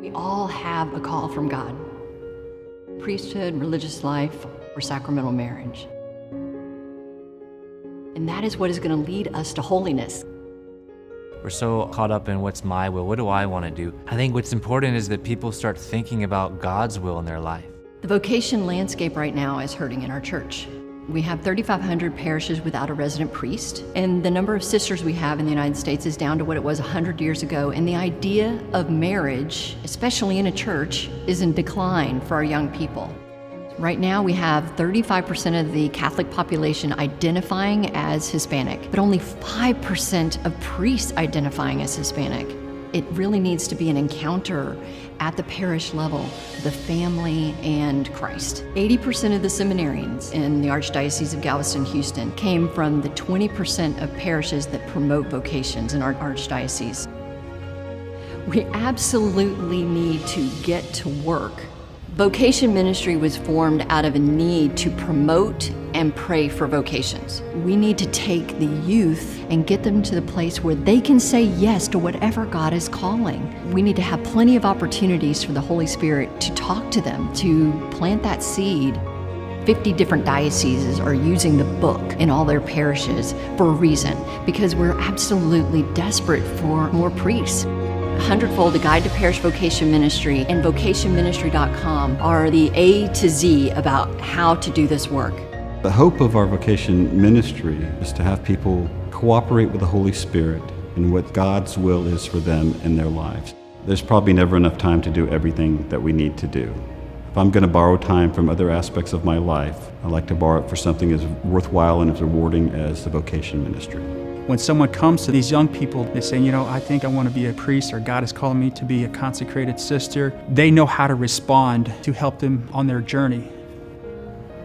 We all have a call from God. Priesthood, religious life, or sacramental marriage. And that is what is going to lead us to holiness. We're so caught up in what's my will, what do I want to do? I think what's important is that people start thinking about God's will in their life. The vocation landscape right now is hurting in our church. We have 3,500 parishes without a resident priest, and the number of sisters we have in the United States is down to what it was 100 years ago, and the idea of marriage, especially in a church, is in decline for our young people. Right now we have 35% of the Catholic population identifying as Hispanic, but only 5% of priests identifying as Hispanic. It really needs to be an encounter at the parish level, the family and Christ. 80% of the seminarians in the Archdiocese of Galveston-Houston came from the 20% of parishes that promote vocations in our Archdiocese. We absolutely need to get to work. Vocation Ministry was formed out of a need to promote and pray for vocations. We need to take the youth and get them to the place where they can say yes to whatever God is calling. We need to have plenty of opportunities for the Holy Spirit to talk to them, to plant that seed. 50 different dioceses are using the book in all their parishes for a reason, because we're absolutely desperate for more priests. 100-fold, a guide to parish vocation ministry, and vocationministry.com are the A to Z about how to do this work. The hope of our vocation ministry is to have people cooperate with the Holy Spirit in what God's will is for them in their lives. There's probably never enough time to do everything that we need to do. If I'm going to borrow time from other aspects of my life, I like to borrow it for something as worthwhile and as rewarding as the vocation ministry. When someone comes to these young people, they say, I think I want to be a priest, or God is calling me to be a consecrated sister, they know how to respond to help them on their journey.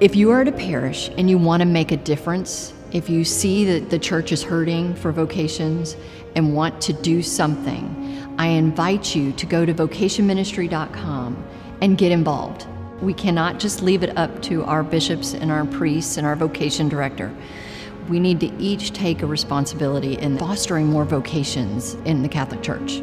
If you are at a parish and you want to make a difference, if you see that the church is hurting for vocations and want to do something, I invite you to go to vocationministry.com and get involved. We cannot just leave it up to our bishops and our priests and our vocation director. We need to each take a responsibility in fostering more vocations in the Catholic Church.